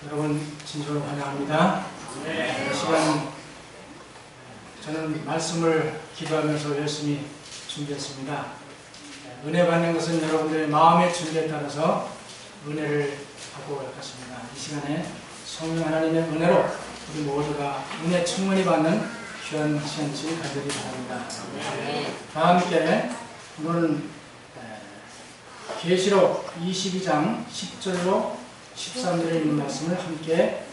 여러분 진심으로 환영합니다. 이 시간 저는 말씀을 기도하면서 열심히 준비했습니다. 은혜 받는 것은 여러분들의 마음의 준비에 따라서 은혜를 받고 갈 것입니다. 이 시간에 성령 하나님의 은혜로 우리 모두가 은혜 충만히 받는 귀한 시간을 가지기 바랍니다. 다 함께 오늘은 계시록 22장 10절로 13절에 있는 말씀을 함께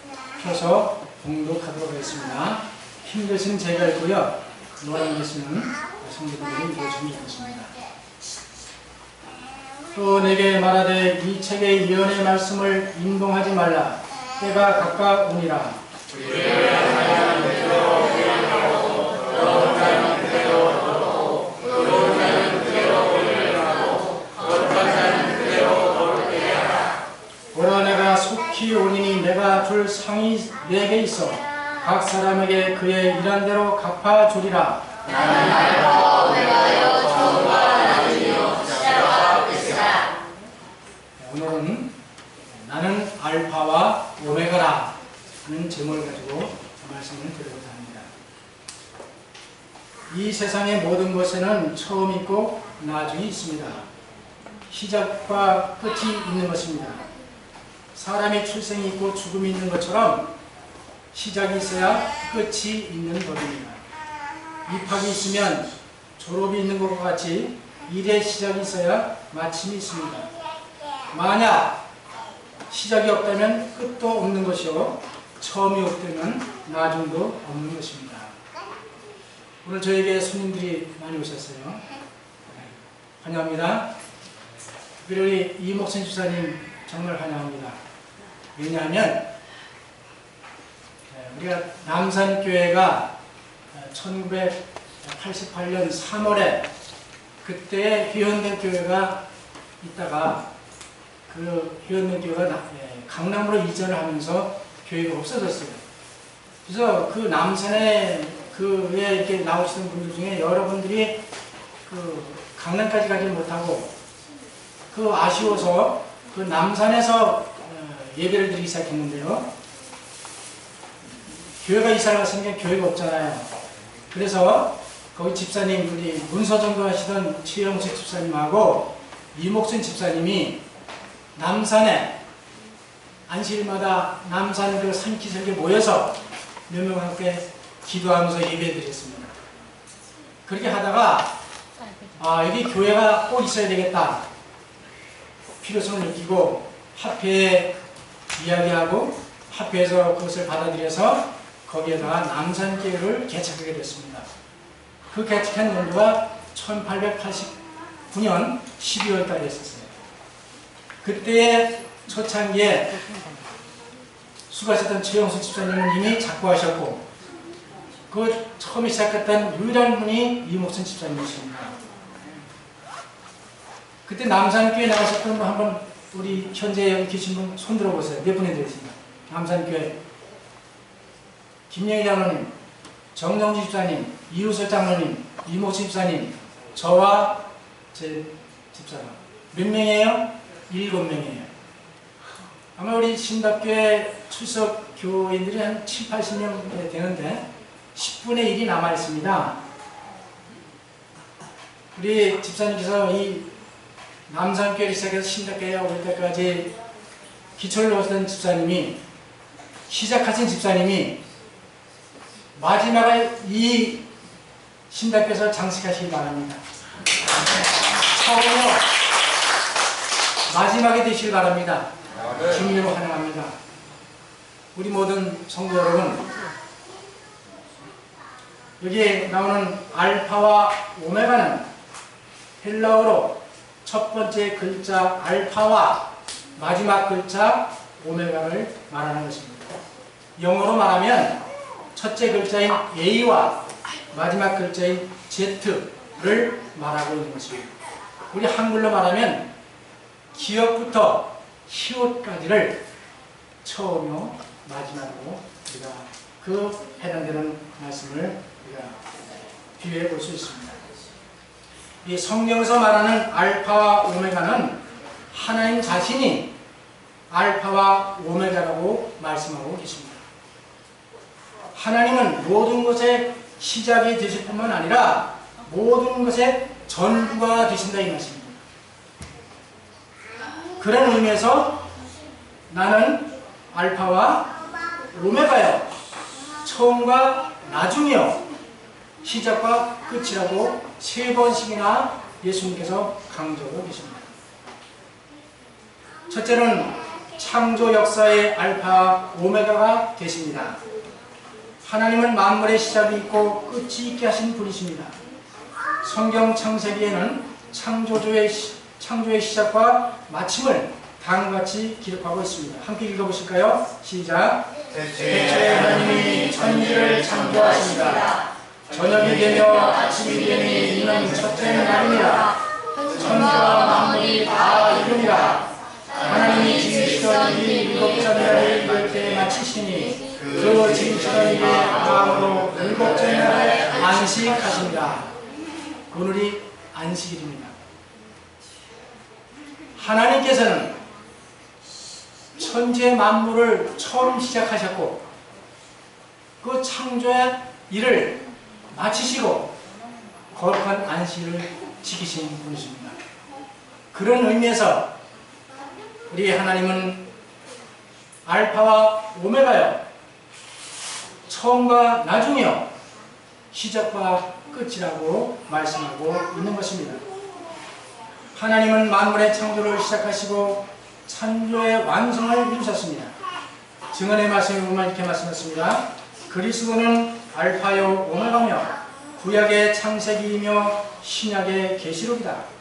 펴서 봉독하도록 하겠습니다. 힘드신 제가 있고요. 노란 계시는 성도들이 이루어지는 것입니다. 또 내게 말하되 이 책의 예언의 말씀을 인동하지 말라. 때가 가까우니라. 보라 내가 속히 오니니 내가 줄 상이 내게 있어 각 사람에게 그의 일한 대로 갚아주리라. 나는 알고 오메가요 처음과 나중이요 시작과 끝이라. 오늘은 나는 알파와 오메가라 하는 제목을 가지고 말씀을 드리고자 합니다. 이 세상의 모든 것에는 처음이 있고 나중이 있습니다. 시작과 끝이 있는 것입니다. 사람의 출생이 있고 죽음이 있는 것처럼 시작이 있어야 끝이 있는 법입니다. 입학이 있으면 졸업이 있는 것과 같이 일의 시작이 있어야 마침이 있습니다. 만약 시작이 없다면 끝도 없는 것이요 처음이 없다면 나중도 없는 것입니다. 오늘 저에게 손님들이 많이 오셨어요. 환영합니다. 특별히 이목선 집사님 정말 환영합니다. 왜냐하면 우리가 남산교회가 1988년 3월에 그때 회원된 교회가 있다가 그 회원된 교회가 강남으로 이전을 하면서 교회가 없어졌어요. 그래서 그 남산에 그에 이렇게 나오시는 분들 중에 여러분들이 그 강남까지 가지 못하고 그 아쉬워서 그 남산에서 예배를 드리기 시작했는데요. 교회가 이사를 갔으니까 교회가 없잖아요. 그래서 거기 집사님, 우리 문서정도 하시던 최영식 집사님하고 이목순 집사님이 남산에 안식일마다 남산 그 산기슭에 모여서 몇 명 함께 기도하면서 예배 드렸습니다. 그렇게 하다가 여기 교회가 꼭 있어야 되겠다 필요성을 느끼고 합회에 이야기하고 합회에서 그것을 받아들여서 거기에다가 남산교회를 개척하게 됐습니다. 그 개척한 연도가 1889년 12월 달에 있었어요. 그때의 초창기에 수고하셨던 최영수 집사님은 이미 작고하셨고 그 처음에 시작했던 유일한 분이 이목순 집사님이십니다. 그때 남산교회 나가셨던 분 한번 우리 현재 여기 계신 분 손 들어보세요. 몇 분이 되십니까? 남산교회 김영희 장로님, 정정지 집사님, 이우설 장로님, 이목순 집사님, 저와 제 집사람 몇 명이에요? 7명이에요. 아마 우리 신답교회 출석 교인들이 한 7, 80명 되는데 10분의 1이 남아 있습니다. 우리 집사님께서 이 남산교회를 시작해서 신답교회 올 때까지 기초를 놓으셨던 집사님이 시작하신 집사님이 마지막에 이 신답교회에서 장식하시기 바랍니다. 처음으로 마지막에 되시길 바랍니다. 주님으로 환영합니다. 우리 모든 성도 여러분, 여기에 나오는 알파와 오메가는 헬라어로 첫 번째 글자 알파와 마지막 글자 오메가를 말하는 것입니다. 영어로 말하면 첫째 글자인 A와 마지막 글자인 Z를 말하고 있는 것입니다. 우리 한글로 말하면 기역부터 히읗까지를 처음으로 마지막으로 우리가 그 해당되는 말씀을 우리가 비유해 볼 수 있습니다. 이 성경에서 말하는 알파와 오메가는 하나님 자신이 알파와 오메가라고 말씀하고 계십니다. 하나님은 모든 것의 시작이 되실 뿐만 아니라 모든 것의 전부가 되신다 이 말씀입니다. 그런 의미에서 나는 알파와 오메가요, 처음과 나중이요, 시작과 끝이라고 3번씩이나 예수님께서 강조하고 계십니다. 첫째는 창조 역사의 알파 오메가가 되십니다. 하나님은 만물의 시작이 있고 끝이 있게 하신 분이십니다. 성경 창세기에는 창조의 시작과 마침을 다음과 같이 기록하고 있습니다. 함께 읽어보실까요? 시작. 대체 하나님이 천지를 창조하십니다. 저녁이 되며 아침이 되니 이는 첫째 날이니라. 천지와 만물이 다 이루니라. 하나님이 지으시던 이 7째 날을 10대 마치시니 그 지으시던 일의 다음으로 7째 날에 안식하십니다. 오늘이 안식일입니다. 하나님께서는 천지 만물을 처음 시작하셨고 그 창조의 일을 마치시고 거룩한 안식일을 지키신 분이십니다. 그런 의미에서 우리 하나님은 알파와 오메가요, 처음과 나중이요, 시작과 끝이라고 말씀하고 있는 것입니다. 하나님은 만물의 창조를 시작하시고 창조의 완성을 이루셨습니다. 증언의 말씀에 보면 이렇게 말씀했습니다. 그리스도는 알파요 오메가며 구약의 창세기이며 신약의 계시록이다.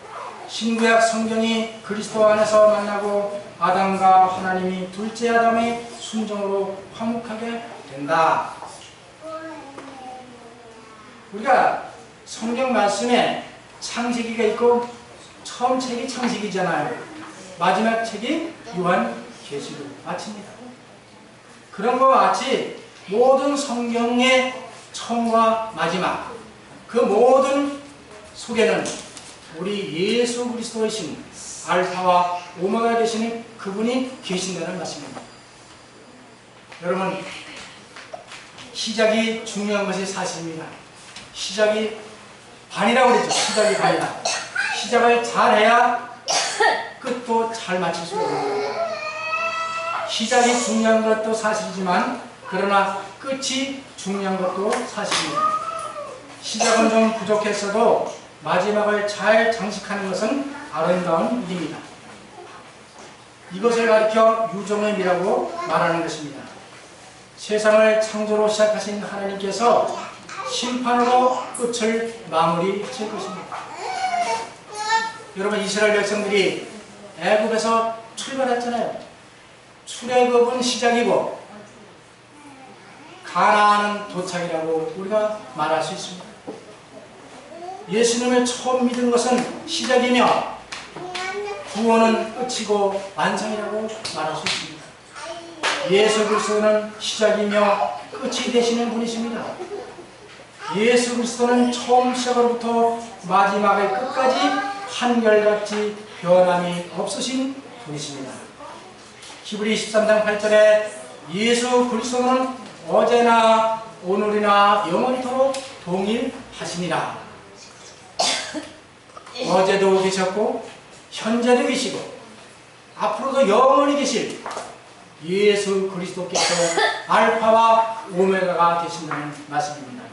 신구약 성경이 그리스도 안에서 만나고 아담과 하나님이 둘째 아담의 순종으로 화목하게 된다. 우리가 성경 말씀에 창세기가 있고 처음 책이 창세기잖아요. 마지막 책이 요한계시록 마칩니다. 그런 것과 같이 모든 성경의 처음과 마지막, 그 모든 속에는 우리 예수 그리스도이신 알파와 오메가 되시는 그분이 계신다는 말씀입니다. 여러분, 시작이 중요한 것이 사실입니다. 시작이 반이라고 그랬죠. 시작이 반이다. 시작을 잘해야 끝도 잘 마칠 수 있습니다. 시작이 중요한 것도 사실이지만 그러나 끝이 중요한 것도 사실입니다. 시작은 좀 부족했어도 마지막을 잘 장식하는 것은 아름다운 일입니다. 이것을 가리켜 유종의 미라고 말하는 것입니다. 세상을 창조로 시작하신 하나님께서 심판으로 끝을 마무리 칠 것입니다. 여러분, 이스라엘 백성들이 애굽에서 출발했잖아요. 출애굽은 시작이고 가나안은 도착이라고 우리가 말할 수 있습니다. 예수님을 처음 믿은 것은 시작이며 구원은 끝이고 완성이라고 말할 수 있습니다. 예수 그리스도는 시작이며 끝이 되시는 분이십니다. 예수 그리스도는 처음 시작으로부터 마지막의 끝까지 한결같이 변함이 없으신 분이십니다. 히브리 13장 8절에 예수 그리스도는 어제나 오늘이나 영원토록 동일하시니라. 어제도 계셨고 현재도 계시고 앞으로도 영원히 계실 예수 그리스도께서 알파와 오메가가 되신다는 말씀입니다.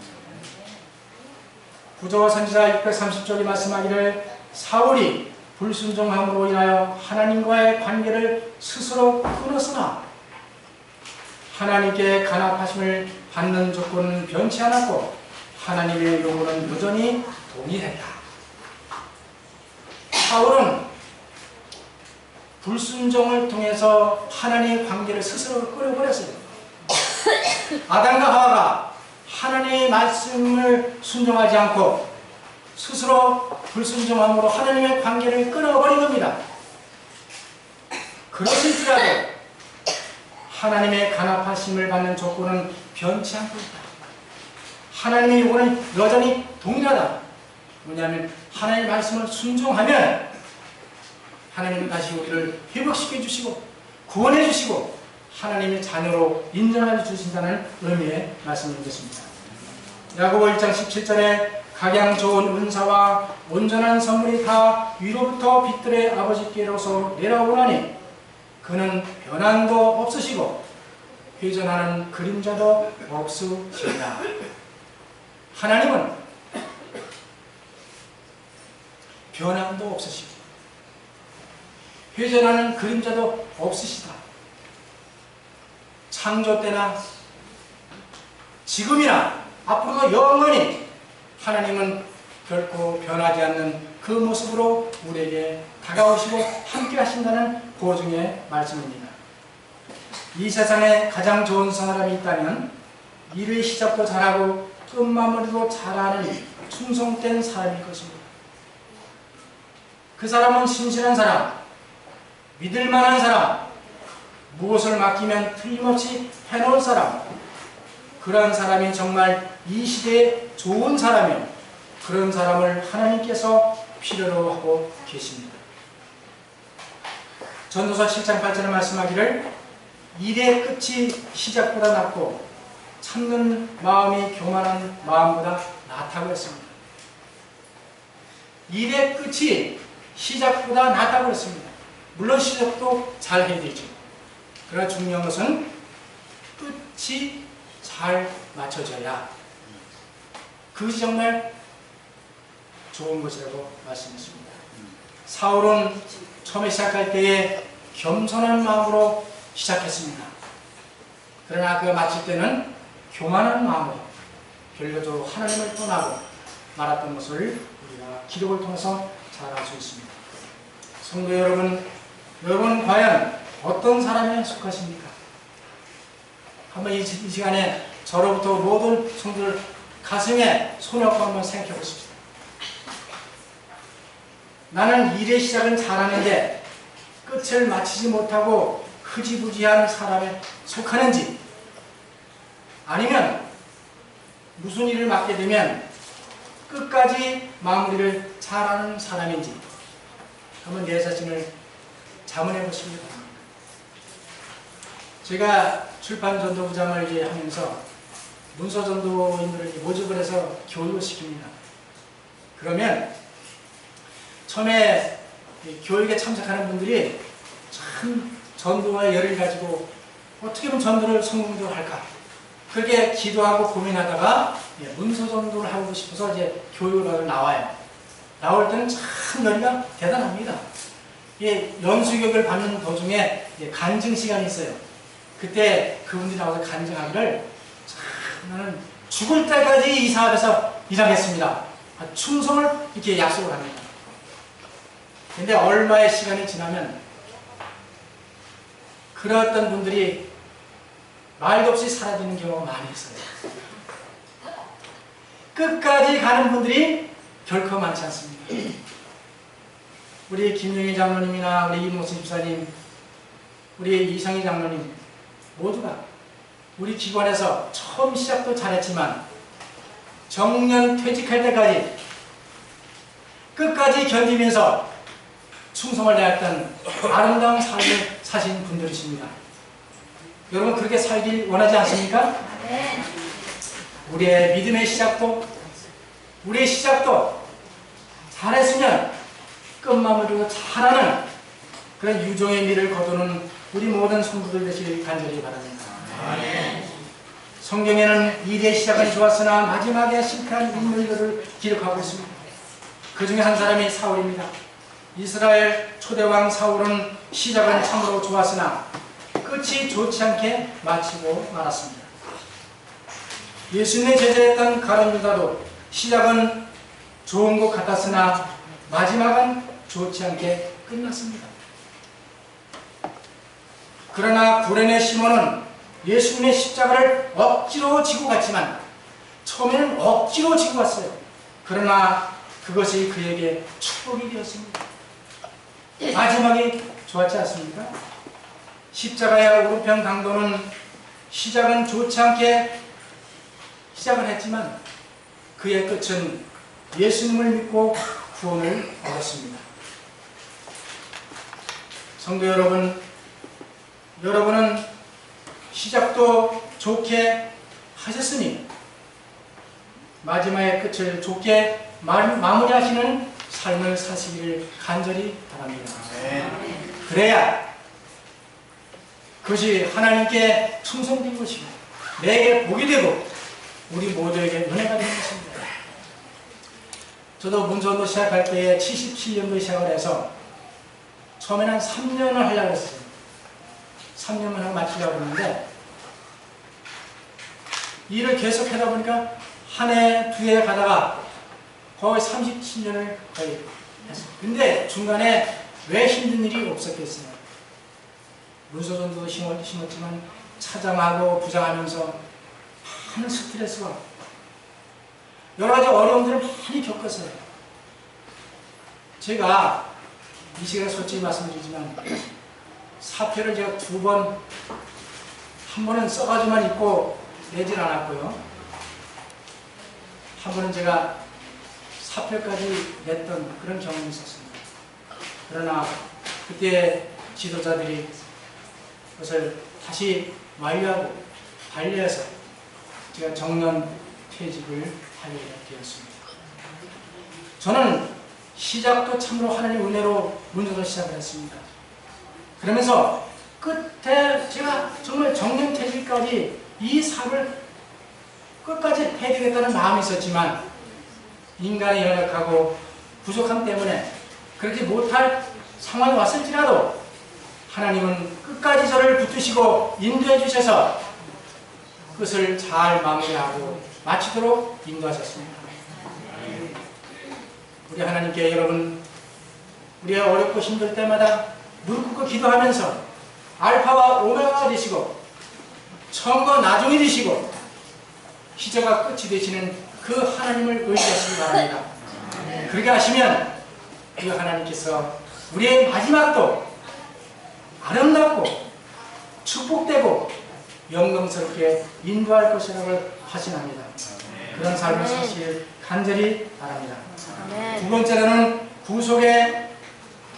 구조와 선지자 630쪽이 말씀하기를 사울이 불순종함으로 인하여 하나님과의 관계를 스스로 끊었으나 하나님께 간합하심을 받는 조건은 변치 않았고 하나님의 요구는 여전히 동일했다. 사울은 불순종을 통해서 하나님의 관계를 스스로 끊어버렸어요. 아담과 하와가 하나님의 말씀을 순종하지 않고 스스로 불순종함으로 하나님의 관계를 끊어버린 겁니다. 그렇을지라도 하나님의 간합하심을 받는 조건은 변치 않고 있다. 하나님의 요구는 여전히 동일하다. 뭐냐면 하나님의 말씀을 순종하면 하나님은 다시 우리를 회복시켜 주시고 구원해 주시고 하나님의 자녀로 인정해 주신다는 의미의 말씀인 것입니다. 야고보 1장 17절에 각양 좋은 은사와 온전한 선물이 다 위로부터 빛들의 아버지께로서 내려오나니 그는 변함도 없으시고 회전하는 그림자도 없으시다. 하나님은 변함도 없으시고 회전하는 그림자도 없으시다. 창조 때나 지금이나 앞으로도 영원히 하나님은 결코 변하지 않는 그 모습으로 우리에게 다가오시고 함께 하신다는 보증의 말씀입니다. 이 세상에 가장 좋은 사람이 있다면 일의 시작도 잘하고 끝마무리도 잘하는 충성된 사람일 것입니다. 그 사람은 신실한 사람, 믿을만한 사람, 무엇을 맡기면 틀림없이 해놓을 사람, 그러한 사람이 정말 이 시대에 좋은 사람이요, 그런 사람을 하나님께서 필요로 하고 계십니다. 전도서 7장 8절에 말씀하기를 일의 끝이 시작보다 낫고 참는 마음이 교만한 마음보다 낫다고 했습니다. 일의 끝이 시작보다 낫다고 했습니다. 물론 시작도 잘 해야 되죠. 그러나 중요한 것은 끝이 잘 맞춰져야 그것이 정말 좋은 것이라고 말씀했습니다. 사울은 처음에 시작할 때에 겸손한 마음으로 시작했습니다. 그러나 그 마칠 때는 교만한 마음으로 결과적으로 하나님을 떠나고 말았던 것을 우리가 기록을 통해서 잘 알 수 있습니다. 성도 여러분, 여러분 과연 어떤 사람에 속하십니까? 한번 이 시간에 저로부터 모든 성도들 가슴에 손을 얹고 한번 생각해 보십시오. 나는 일의 시작은 잘하는데 끝을 마치지 못하고 흐지부지한 사람에 속하는지, 아니면 무슨 일을 맡게 되면 끝까지 마무리를 잘하는 사람인지 한번 내 자신을 자문해 보시기 바랍니다. 제가 출판 전도부장을 이제 하면서 문서 전도인들을 모집을 해서 교육을 시킵니다. 그러면 처음에 교육에 참석하는 분들이 참 전도와 열을 가지고 어떻게 하면 전도를 성공적으로 할까, 그렇게 기도하고 고민하다가 문서 전도를 하고 싶어서 이제 교육을 받으러 나와요. 나올 때는 참 열의가 대단합니다. 연수교육을 받는 도중에 간증 시간이 있어요. 그때 그분들이 나와서 간증하기를 참 나는 죽을 때까지 이 사업에서 일하겠습니다, 충성을 이렇게 약속을 합니다. 근데 얼마의 시간이 지나면 그러했던 분들이 말도 없이 사라지는 경우가 많이 있어요. 끝까지 가는 분들이 결코 많지 않습니다. 우리 김영희 장로님이나 우리 이모수 집사님, 우리 이성희 장로님 모두가 우리 기관에서 처음 시작도 잘했지만 정년 퇴직할 때까지 끝까지 견디면서 충성을 다했던 아름다운 삶을 사신 분들이십니다. 여러분 그렇게 살길 원하지 않습니까? 네. 우리의 믿음의 시작도, 우리의 시작도 잘했으면 끝마무리도 잘하는 그런 유종의 미를 거두는 우리 모든 성도들 되시길 간절히 바랍니다. 네. 성경에는 일의 시작은 좋았으나 마지막에 실패한 인물들을 기록하고 있습니다. 그 중에 한 사람이 사울입니다. 이스라엘 초대왕 사울은 시작은 참으로 좋았으나 끝이 좋지 않게 마치고 말았습니다. 예수님의 제자였던 가룟 유다도 시작은 좋은 것 같았으나 마지막은 좋지 않게 끝났습니다. 그러나 구레네 시몬은 예수님의 십자가를 억지로 지고 갔지만 처음에는 억지로 지고 갔어요. 그러나 그것이 그에게 축복이 되었습니다. 마지막이 좋았지 않습니까? 십자가의 오른편 강도는 시작은 좋지 않게 시작을 했지만 그의 끝은 예수님을 믿고 구원을 얻었습니다. 성도 여러분, 여러분은 시작도 좋게 하셨으니 마지막의 끝을 좋게 마무리하시는 삶을 사시기를 간절히 바랍니다. 그래야 그것이 하나님께 충성된 것이고 내게 복이 되고 우리 모두에게 은혜가 되는 것입니다. 저도 문전도 시작할 때에 77년도에 시작을 해서 처음에는 한 3년을 하려고 했어요. 3년만 하고 마치려고 했는데 일을 계속 하다 보니까 한 해, 두 해 가다가 거의 37년을 거의 했어요. 근데 중간에 왜 힘든 일이 없었겠어요? 문서전도 심었지만 차장하고 부장하면서 많은 스트레스와 여러 가지 어려움들을 많이 겪었어요. 제가 이 시간에 솔직히 말씀드리지만 사표를 제가 두 번, 한 번은 써가지고만 있고 내질 않았고요. 한 번은 제가 사표까지 냈던 그런 경험이 있었습니다. 그러나 그때 지도자들이 그것을 다시 완료하고 반려해서 제가 정년 퇴직을 하게 되었습니다. 저는 시작도 참으로 하나님의 은혜로 문서도 시작을 했습니다. 그러면서 끝에 제가 정말 정년 퇴직까지 이 사업을 끝까지 해야 되겠다는 마음이 있었지만 인간의 연약하고 부족함 때문에 그렇게 못할 상황이 왔을지라도 하나님은 끝까지 저를 붙드시고 인도해 주셔서 그것을 잘 마무리하고 마치도록 인도하셨습니다. 우리 하나님께 여러분 우리가 어렵고 힘들 때마다 무릎 꿇고 기도하면서 알파와 오메가가 되시고 처음과 나중이 되시고 시작과 끝이 되시는 그 하나님을 의지하시기 바랍니다. 그렇게 하시면 우리 하나님께서 우리의 마지막도 아름답고 축복되고 영광스럽게 인도할 것이라고 하시납니다. 그런 삶을 사실 간절히 바랍니다. 두 번째로는 구속의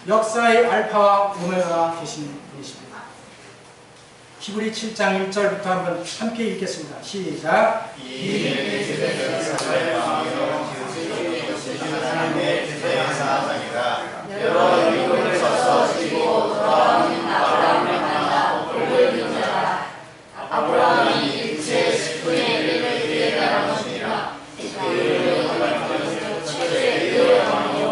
역사의 알파와 오메가가 되신 분이십니다. 히브리 7장 1절부터 한번 함께 읽겠습니다. 시작. 이 시대는 하나님의 주제의 사상이라 여러 일꾼을 써서 지고 돌아오는 아브라함을 만나 복을 빈자라. 아브라함이 일체 10분의 1을 그에게 나누시니라. 그를 하나님께서 첫째 유의 왕이요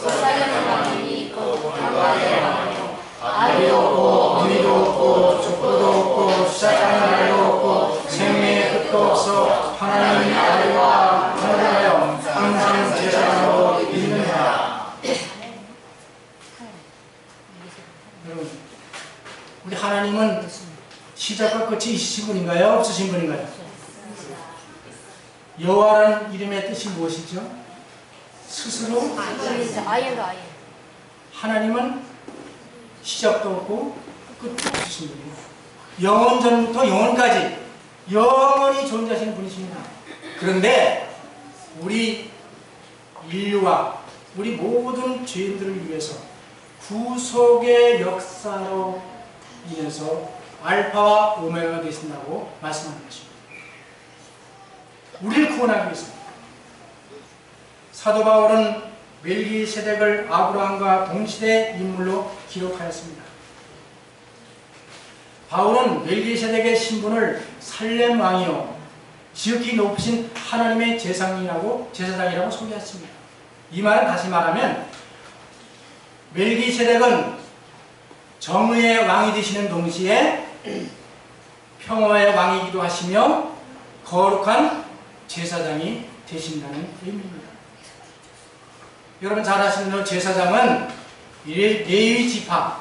살렘의 왕이 있고 하갈의 왕이요 아들이 없고 어미도 없고 족보도 없고 시작하는 날도 없고 생명의 끝도 없어 하나님 아들과 하나님하여 항상 제사장으로 있느니라. 여러분, 우리 하나님은 시작과 끝이 있으신 분인가요? 없으신 분인가요? 여호와라는 이름의 뜻이 무엇이죠? 스스로 하나님은 시작도 없고 끝도 없으신 분이에요. 영원 전부터 영원까지 영원히 존재하시는 분이십니다. 그런데 우리 인류와 우리 모든 죄인들을 위해서 구속의 역사로 인해서 알파와 오메가가 되신다고 말씀하는 것입니다. 우리를 구원하기 위해서입니다. 사도 바울은 멜기세덱을 아브라함과 동시대 인물로 기록하였습니다. 바울은 멜기세덱의 신분을 살렘 왕이요 지극히 높으신 하나님의 제사장이라고 소개했습니다. 이 말은 다시 말하면 멜기세덱은 정의의 왕이 되시는 동시에 평화의 왕이기도 하시며 거룩한 제사장이 되신다는 의미입니다. 여러분 잘 아시는 대로 제사장은 레위 지파,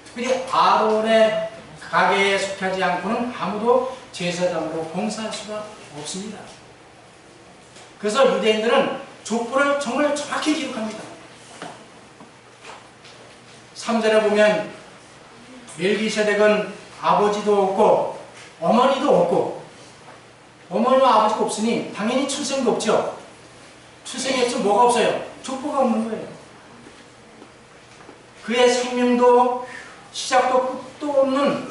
특별히 아론의 가계에 속하지 않고는 아무도 제사장으로 봉사할 수가 없습니다. 그래서 유대인들은 족보를 정말 정확히 기록합니다. 3절에 보면 멜기세덱은 아버지도 없고 어머니도 없고 어머니와 아버지가 없으니 당연히 출생도 없죠. 출생했죠. 뭐가 없어요? 족보가 없는 거예요. 그의 생명도 시작도 끝도 없는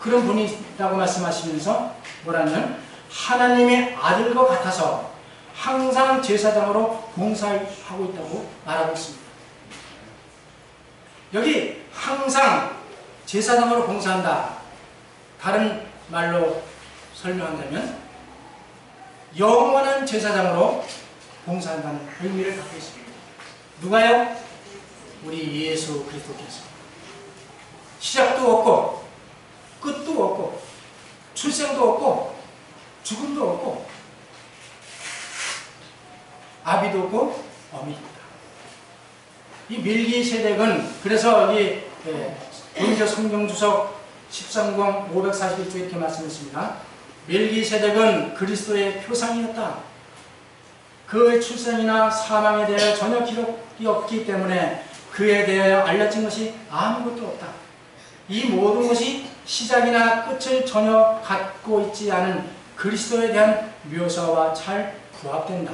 그런 분이라고 말씀하시면서 뭐라면 하나님의 아들과 같아서 항상 제사장으로 봉사하고 있다고 말하고 있습니다. 여기 항상 제사장으로 봉사한다. 다른 말로 설명한다면 영원한 제사장으로 봉사한다는 의미를 갖고 있습니다. 누가요? 우리 예수 그리스도께서 시작도 없고 끝도 없고 출생도 없고 죽음도 없고 아비도 없고 어미입니다. 이 멜기세덱은 그래서 여기 본저 성경주석 13권 541조 이렇게 말씀했습니다. 멜기세덱은 그리스도의 표상이었다. 그의 출생이나 사망에 대하여 전혀 기록이 없기 때문에 그에 대하여 알려진 것이 아무것도 없다. 이 모든 것이 시작이나 끝을 전혀 갖고 있지 않은 그리스도에 대한 묘사와 잘 부합된다.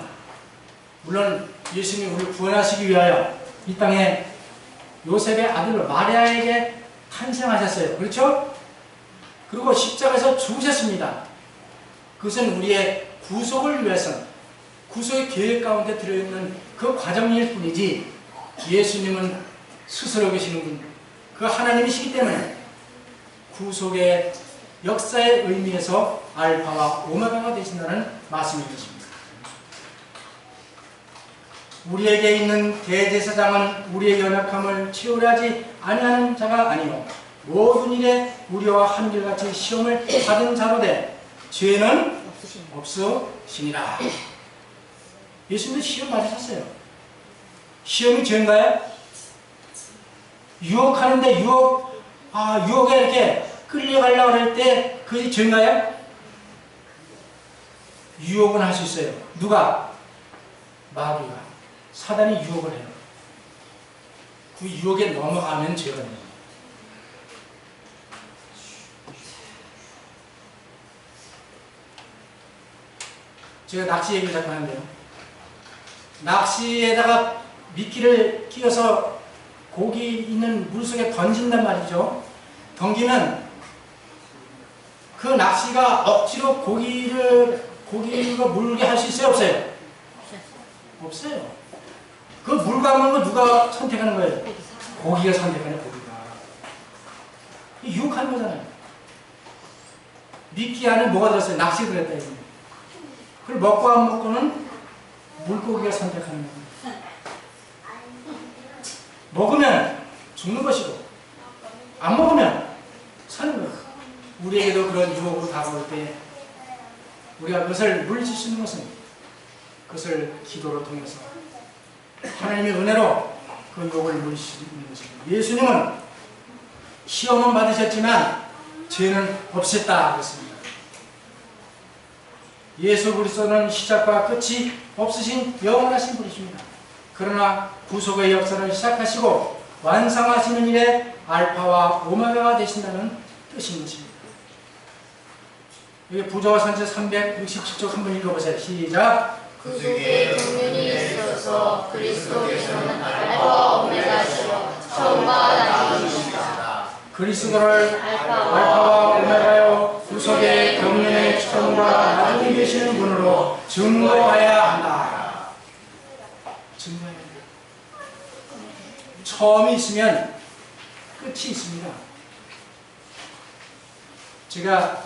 물론 예수님이 우리를 구원하시기 위하여 이 땅에 요셉의 아들로 마리아에게 탄생하셨어요. 그렇죠? 그리고 십자가에서 죽으셨습니다. 그것은 우리의 구속을 위해서 구속의 계획 가운데 들어있는 그 과정일 뿐이지 예수님은 스스로 계시는 분, 그 하나님이시기 때문에 구속의 역사의 의미에서 알파와 오메가가 되신다는 말씀이 것입니다. 우리에게 있는 대제사장은 우리의 연약함을 채우려 하지 아니하는 자가 아니요 모든 일에 우리와 한결같이 시험을 받은 자로되 죄는 없으시니라. 예수님도 시험 받으셨어요. 시험이 죄인가요? 유혹하는데 유혹에 이렇게 끌려가려고 할 때 그것이 죄인가요? 유혹은 할 수 있어요. 누가? 마귀가. 사단이 유혹을 해요. 그 유혹에 넘어가면 죄가 돼요. 제가 낚시 얘기를 자꾸 하는데요. 낚시에다가 미끼를 끼워서 고기 있는 물속에 던진단 말이죠. 던기면 그 낚시가 억지로 고기가 물게 할 수 있어요? 없어요? 없어요. 그 물감은 누가 선택하는 거예요? 고기가 선택하는 고기가. 유혹하는 거잖아요. 미끼 안에 뭐가 들었어요? 낚시 들었다 이거. 그걸 먹고 안 먹고는 물고기가 선택하는 거예요. 먹으면 죽는 것이고 안 먹으면 사는 거예요. 우리에게도 그런 유혹으로 다가올 때 우리가 그것을 물리칠 수 있는 것은 그것을 기도로 통해서 하나님의 은혜로 그 유혹을 물리칠 수 있는 것입니다. 예수님은 시험은 받으셨지만 죄는 없었다 그랬습니다. 예수 그리스도는 시작과 끝이 없으신 영원하신 분이십니다. 그러나 구속의 역사를 시작하시고 완성하시는 일에 알파와 오메가가 되신다는 뜻인 것입니다. 여기 부조와 선지 367쪽 한번 읽어보세요. 시작. 구속의 경륜이 있어서 그리스도께서는 알파와 오메가시요 처음과 나중이시다. 그리스도를 알파와 오메가요 구속의 경륜의 처음과 나중이 되시는 분으로 증거해야 한다. 증거해야 한다. 처음이 있으면 끝이 있습니다. 제가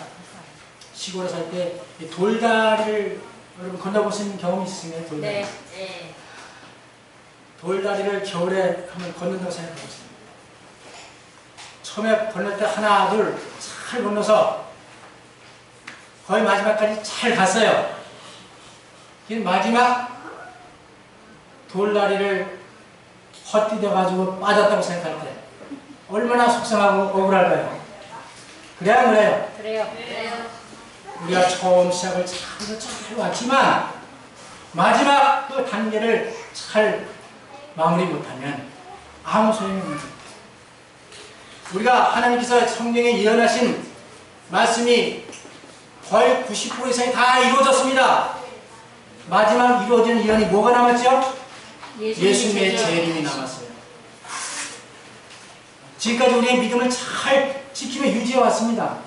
시골에 살 때 돌다리를 여러분 건너보신 경험이 있으면 돌다리. 네. 돌다리를 겨울에 한번 걷는다고 생각해보세요. 처음에 건널 때 하나 둘 잘 건너서 거의 마지막까지 잘 갔어요. 마지막 돌다리를 헛디뎌가지고 빠졌다고 생각할 때 얼마나 속상하고 억울할까요? 그래야 안 그래요? 그래요. 우리가 처음 시작을 잘 왔지만 마지막 그 단계를 잘 마무리 못하면 아무 소용이 없는 거예요. 우리가 하나님께서 성경에 예언하신 말씀이 거의 90% 이상이 다 이루어졌습니다. 마지막 이루어지는 예언이 뭐가 남았죠? 예수님의 재림이 남았어요. 지금까지 우리의 믿음을 잘 지키며 유지해 왔습니다.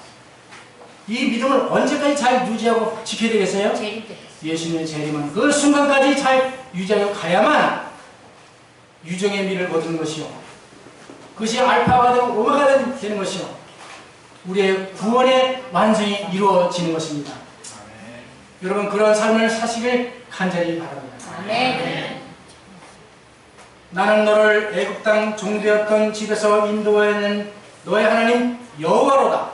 이 믿음을 언제까지 잘 유지하고 지켜야 되겠어요? 재림 때. 예수님의 재림은 그 순간까지 잘 유지하고 가야만 유정의 미를 거두는 것이요, 그것이 알파가 되고 오메가가 되는 것이요, 우리의 구원의 완성이 이루어지는 것입니다. 여러분, 그런 삶을 사시길 간절히 바랍니다. 아멘. 나는 너를 애굽 땅 종되었던 집에서 인도해낸 너의 하나님 여호와로다.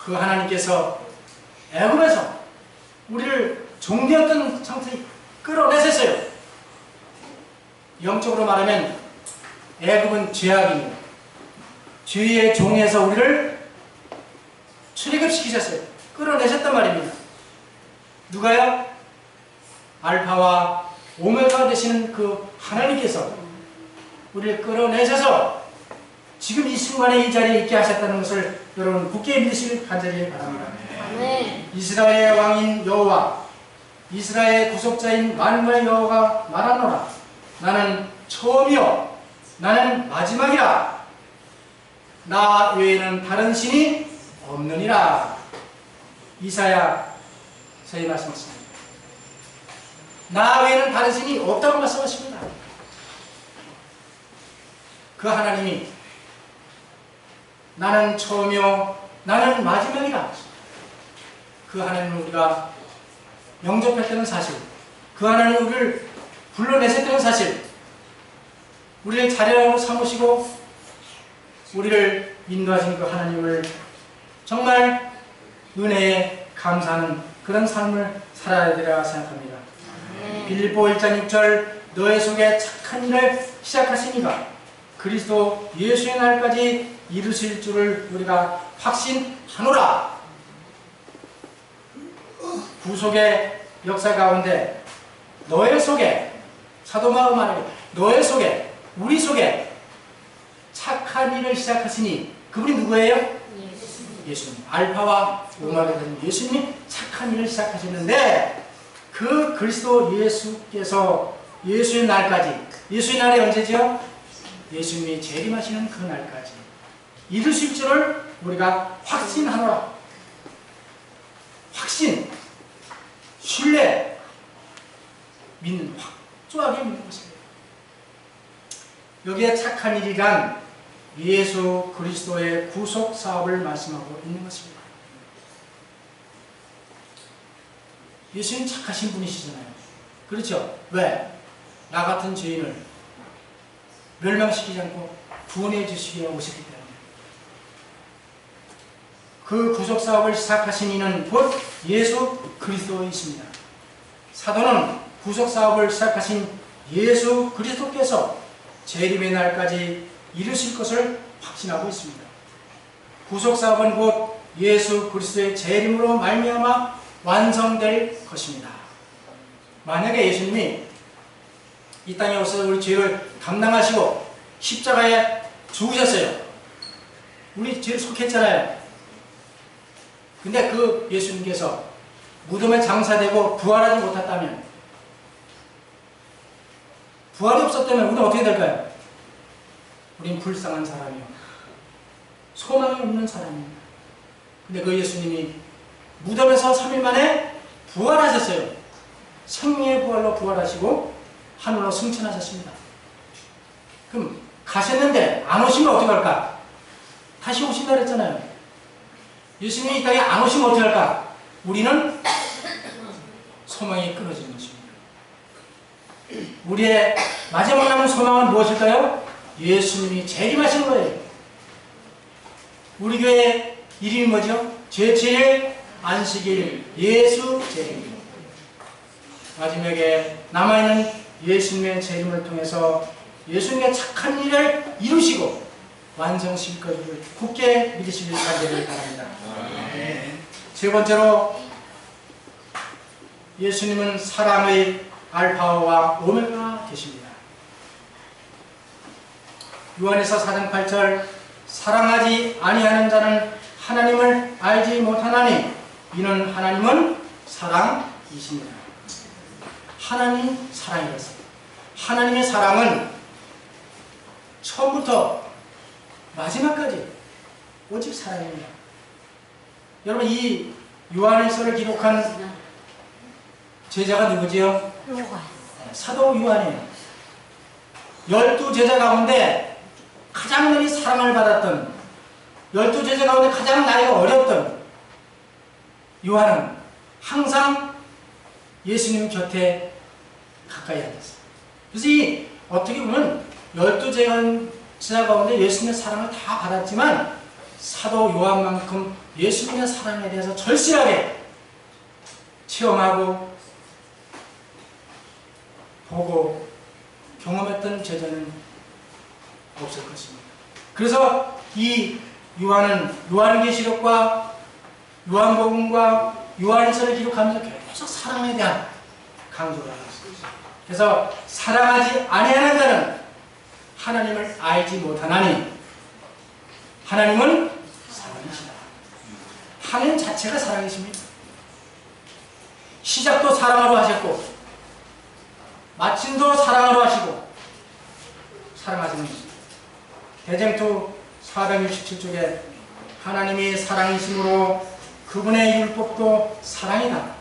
그 하나님께서 애굽에서 우리를 종되었던 상태에 끌어내셨어요. 영적으로 말하면 애굽은 죄악입니다. 죄의 종에서 우리를 출애굽시키셨어요. 끌어내셨단 말입니다. 누가요? 알파와 오메가 되시는 그 하나님께서 우리를 끌어내셔서 지금 이 순간에 이 자리에 있게 하셨다는 것을 여러분 굳게 믿으시길 간절히 바랍니다. 아멘. 이스라엘의 왕인 여호와, 이스라엘의 구속자인 만군의 여호와가 말하노라. 나는 처음이요 나는 마지막이라. 나 외에는 다른 신이 없느니라. 이사야서의 말씀이십니다. 나 외에는 다른 신이 없다고 말씀하십니다. 그 하나님이 나는 처음이요 나는 마지막이라. 그 하나님을 우리가 영접했다는 사실, 그 하나님을 우리를 불러내셨다는 사실, 우리를 자녀로 삼으시고 우리를 인도하신 그 하나님을 정말 은혜에 감사하는 그런 삶을 살아야 되리라 생각합니다. 빌립보 1장 6절 너의 속에 착한 일을 시작하시니가 그리스도 예수의 날까지 이루실 줄을 우리가 확신하노라. 구속의 역사 가운데 너의 속에, 사도마음 말하기 너의 속에, 우리 속에 착한 일을 시작하시니 그분이 누구예요? 예수님. 알파와 오메가가 되는 예수님이 착한 일을 시작하셨는데 그 그리스도 예수께서 예수의 날까지, 예수의 날이 언제죠? 예수님이 재림하시는 그 날까지 이루실 줄을 우리가 확신하노라. 확신, 신뢰, 믿는, 확조하게 믿는 것입니다. 여기에 착한 일이란 예수 그리스도의 구속 사업을 말씀하고 있는 것입니다. 예수님 착하신 분이시잖아요. 그렇죠? 왜? 나 같은 죄인을 멸망시키지 않고 구원해 주시기 위해 오셨기 때문에. 그 구속 사업을 시작하신 이는 곧 예수 그리스도이십니다. 사도는 구속 사업을 시작하신 예수 그리스도께서 재림의 날까지 이루실 것을 확신하고 있습니다. 구속 사업은 곧 예수 그리스도의 재림으로 말미암아 완성될 것입니다. 만약에 예수님이 이 땅에 오셔서 우리 죄를 감당하시고 십자가에 죽으셨어요. 우리 죄를 속했잖아요. 근데 그 예수님께서 무덤에 장사되고 부활하지 못했다면, 부활이 없었다면 우리는 어떻게 될까요? 우린 불쌍한 사람이요, 소망이 없는 사람입니다. 근데 그 예수님이 무덤에서 3일 만에 부활하셨어요. 생명의 부활로 부활하시고 하늘로 승천하셨습니다. 그럼 가셨는데 안 오시면 어떻게 할까? 다시 오신다 그랬잖아요. 예수님이 이 땅에 안 오시면 어떻게 할까? 우리는 소망이 끊어지는 것입니다. 우리의 마지막 남은 소망은 무엇일까요? 예수님이 재림하시는 거예요. 우리 교회 이름이 뭐죠? 제7일 안식일 예수 재림. 마지막에 남아있는 예수님의 재림을 통해서 예수님의 착한 일을 이루시고 완성시킬 것을 굳게 믿으시길 간절히 바랍니다. 세 번째로, 예수님은 사랑의 알파와 오메가 되십니다. 요한에서 4장 8절 사랑하지 아니하는 자는 하나님을 알지 못하나니 이는 하나님은 사랑이십니다. 하나님 사랑이었습니다. 하나님의 사랑은 처음부터 마지막까지 오직 사랑입니다. 여러분, 이 요한일서를 기록한 제자가 누구지요? 사도 요한이에요. 12제자 가운데 가장 많이 사랑을 받았던, 12제자 가운데 가장 나이가 어렸던 요한은 항상 예수님 곁에 가까이 앉았어요. 그래서 이 어떻게 보면 12제자 가운데 예수님의 사랑을 다 받았지만 사도 요한만큼 예수님의 사랑에 대해서 절실하게 체험하고 보고 경험했던 제자는 없을 것입니다. 그래서 이 요한은 요한계시록과 요한복음과 요한일서를 기록하면서 계속 사랑에 대한 강조를 하고 있습니다. 그래서 사랑하지 아니하는 자는 하나님을 알지 못하나니 하나님은 사랑이시다. 하나님 자체가 사랑이십니다. 시작도 사랑으로 하셨고 마침도 사랑으로 하시고 사랑하시는 것입니다. 대쟁투 467쪽에 하나님이 사랑이심으로 그분의 율법도 사랑이다.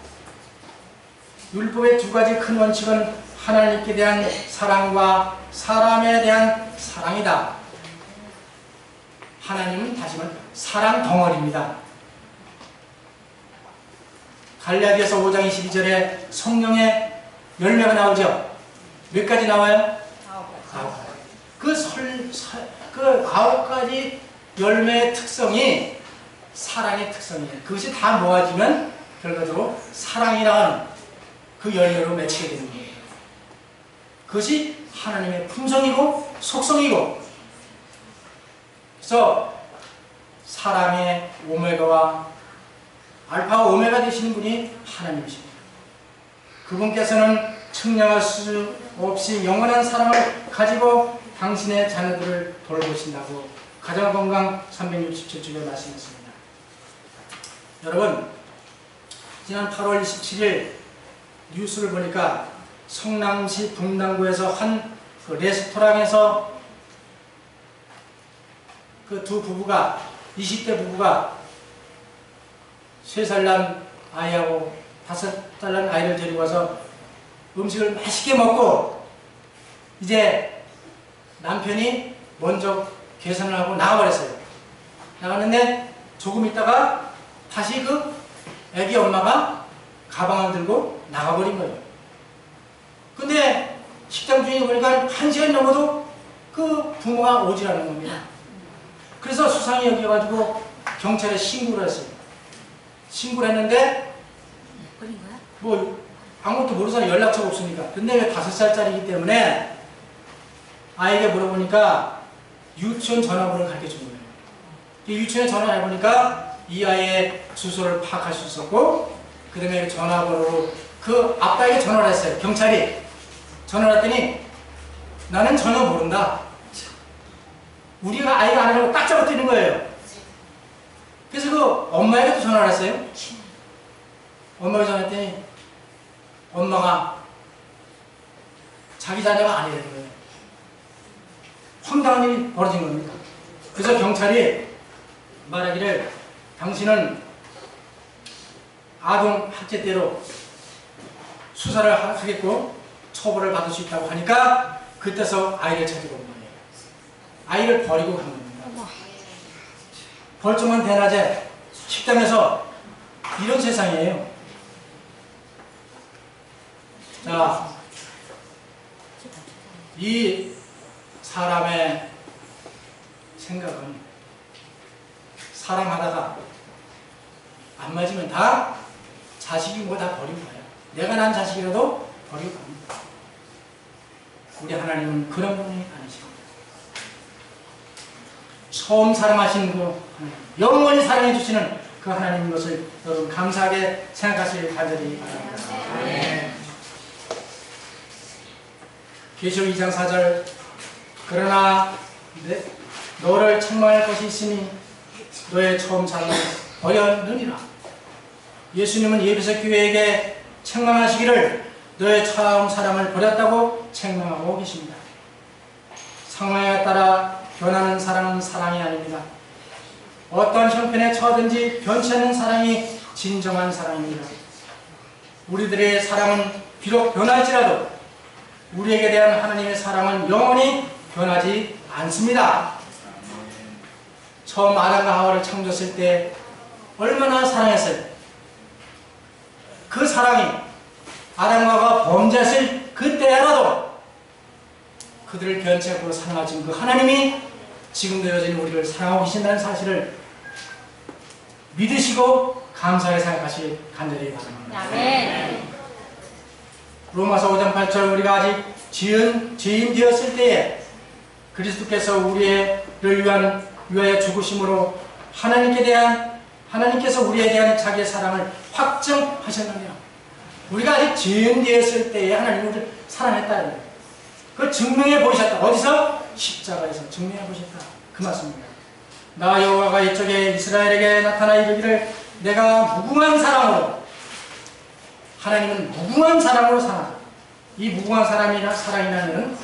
율법의 두 가지 큰 원칙은 하나님께 대한 사랑과 사람에 대한 사랑이다. 하나님은 다시 말해 사랑 덩어리입니다. 갈라디아서 5장 22절에 성령의 열매가 나오죠. 몇 가지 나와요? 9가지. 그 9가지 열매의 특성이 사랑의 특성이에요. 그것이 다 모아지면 결과적으로 사랑이라는 그 열매로 맺히게 되는 거예요. 그것이 하나님의 품성이고 속성이고, 그래서 사랑의 오메가와 알파와 오메가 되시는 분이 하나님이십니다. 그분께서는 측량할 수 없이 영원한 사랑을 가지고 당신의 자녀들을 돌보신다고 가정건강 367쪽에 말씀했습니다. 여러분, 지난 8월 27일 뉴스를 보니까 성남시 분당구에서 한 그 레스토랑에서 그 두 부부가 20대 부부가 3살 난 아이하고 5살 난 아이를 데리고 와서 음식을 맛있게 먹고 이제 남편이 먼저 계산을 하고 나가버렸어요. 나갔는데 조금 있다가 다시 그 애기 엄마가 가방을 들고 나가버린 거예요. 근데 식당 주인이 보니까 1시간이 넘어도 그 부모가 오질 않은 겁니다. 그래서 수상이 여겨가지고 경찰에 신고를 했어요. 신고를 했는데 뭐 아무것도 모르는 사람 연락처가 없으니까. 근데 왜 5살짜리이기 때문에 아이에게 물어보니까 유치원 전화번호를 가르쳐준 거예요. 유치원에 전화해보니까 이 아이의 주소를 파악할 수 있었고, 그 다음에 전화번호로 그 아빠에게 전화를 했어요. 경찰이 전화를 했더니 나는 전혀 모른다. 우리가 아이가 안 하려고 딱 잡아뜨리는 거예요. 그래서 그 엄마에게도 전화를 했어요. 엄마에게 전화했더니 엄마가 자기 자녀가 아니라는 거예요. 황당한 일이 벌어진 겁니다. 그래서 경찰이 말하기를 당신은 아동 학대죄로 수사를 하겠고 처벌을 받을 수 있다고 하니까 그때서 아이를 찾으러 온 거예요. 아이를 버리고 간 겁니다. 벌점한 대낮에 식당에서 이런 세상이에요. 자, 이 사람의 생각은 사랑하다가 안 맞으면 다 자식이 뭐 다 버리고 가요. 내가 난 자식이라도 버리고 갑니다. 우리 하나님은 그런 분이 아니십니다. 처음 사랑하시는 그 하나님, 영원히 사랑해 주시는 그 하나님인 것을 여러분 감사하게 생각하시길 간절히 바랍니다. 네. 계시록 2장 4절 그러나 너를 책망할 것이 있으니 너의 처음 사랑을 버렸느니라. 예수님은 예배석 교회에게 책망하시기를 너의 처음 사랑을 버렸다고 책망하고 계십니다. 상황에 따라 변하는 사랑은 사랑이 아닙니다. 어떤 형편에 처하든지 변치 않는 사랑이 진정한 사랑입니다. 우리들의 사랑은 비록 변할지라도 우리에게 대한 하나님의 사랑은 영원히 변하지 않습니다. 처음 아담과 하와를 창조했을 때 얼마나 사랑했어요. 그 사랑이 아담과 하와가 범죄했을 그때라도 그들을 변치 않고 사랑하신 그 하나님이 지금도 여전히 우리를 사랑하고 계신다는 사실을 믿으시고 감사하게 생각하시 간절히 바랍니다. 아멘. 로마서 5장 8절 우리가 아직 죄인 되었을 때에 그리스도께서 우리를 위하여 죽으심으로 하나님께서 우리에 대한 자기의 사랑을 확증하셨느냐. 우리가 아직 죄인 되었을 때에 하나님이 우리를 사랑했다. 그걸 증명해 보이셨다. 어디서? 십자가에서 증명해 보셨다. 그 말씀입니다. 나 여호와가 이쪽에 이스라엘에게 나타나 이르기를 내가 무궁한 사랑으로, 하나님은 무궁한 사랑으로 사랑한다. 이 무궁한 사랑이라는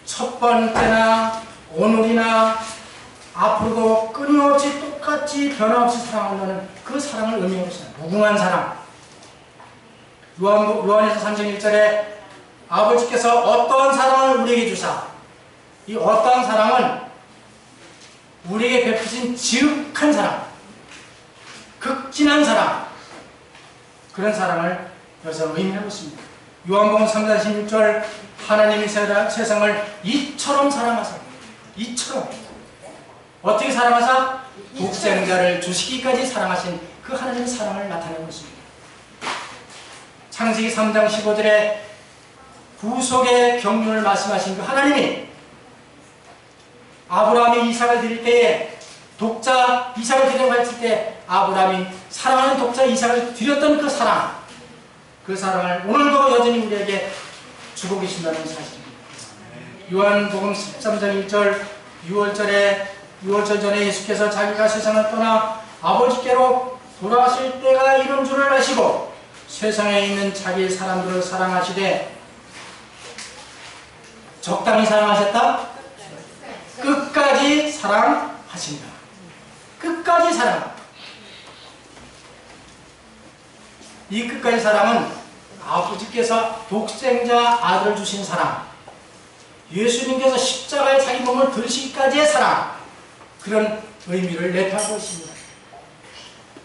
첫 번째나 오늘이나 앞으로도 끊임없이 똑같이 변함없이 사랑하는 그 사랑을 의미하고 있어요. 무궁한 사랑. 요한에서 3장 1절에 아버지께서 어떠한 사랑을 우리에게 주사, 이 어떠한 사랑은 우리에게 베푸신 지극한 사랑, 극진한 사랑, 그런 사랑을 여기서 의미하고 있습니다. 요한복음 3장 16절 하나님이 세상을 이처럼 사랑하사, 이처럼 어떻게 사랑하사? 독생자를 주시기까지 사랑하신 그 하나님의 사랑을 나타내고 있습니다. 창세기 3장 15절에 구속의 경륜을 말씀하신 그 하나님이 아브라함이 이삭을 드릴 때에 독자 이삭을 드리려고 했을 때 아브라함이 사랑하는 독자 이삭을 드렸던 그 사랑을 오늘도 여전히 우리에게 주고 계신다는 사실입니다. 요한복음 13장 1절 6월절 전에 예수께서 자기가 세상을 떠나 아버지께로 돌아가실 때가 이른 줄을 아시고 세상에 있는 자기의 사람들을 사랑하시되 적당히 사랑하셨다? 끝까지 사랑하신다. 끝까지 사랑. 이 끝까지 사랑은 아버지께서 독생자 아들을 주신 사랑, 예수님께서 십자가에 자기 몸을 들으시기까지의 사랑, 그런 의미를 내포하고 있습니다.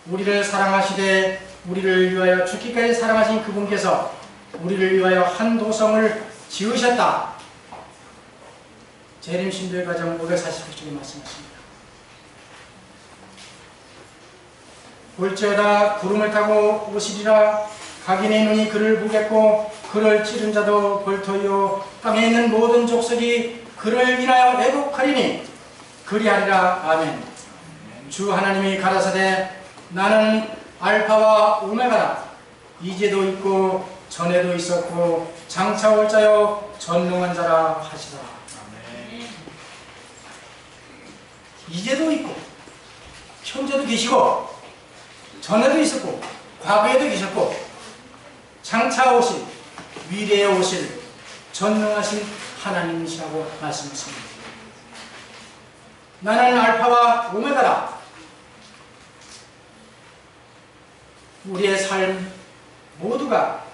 우리를 사랑하시되 우리를 위하여 죽기까지 사랑하신 그분께서 우리를 위하여 한 도성을 지으셨다. 재림 신도의 과정 549쪽에 말씀하십니다. 볼지어다 구름을 타고 오시리라. 각인의 눈이 그를 보겠고 그를 찌른 자도 볼터이요 땅에 있는 모든 족속이 그를 인하여 애곡하리니 그리하리라. 아멘. 주 하나님이 가라사대 나는 알파와 오메가라. 이제도 있고 전에도 있었고 장차 올 자요 전능한 자라 하시라. 이제도 있고 현재도 계시고 전에도 있었고 과거에도 계셨고 장차 오실 미래에 오실 전능하신 하나님이시라고 말씀했습니다. 나는 알파와 오메가라. 우리의 삶 모두가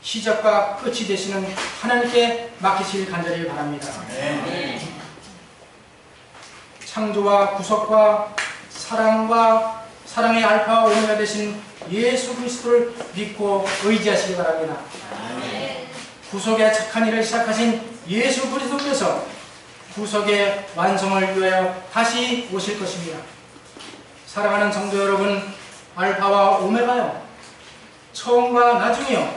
시작과 끝이 되시는 하나님께 맡기시길 간절히 바랍니다. 창조와 구속과 사랑의 알파와 오메가 되신 예수 그리스도를 믿고 의지하시기 바랍니다. 구속의 착한 일을 시작하신 예수 그리스도께서 구속의 완성을 위하여 다시 오실 것입니다. 사랑하는 성도 여러분, 알파와 오메가요, 처음과 나중이요,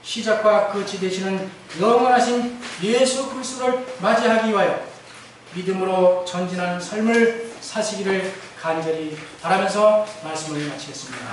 시작과 끝이 되시는 영원하신 예수 그리스도를 맞이하기 위하여 믿음으로 전진하는 삶을 사시기를 간절히 바라면서 말씀을 마치겠습니다.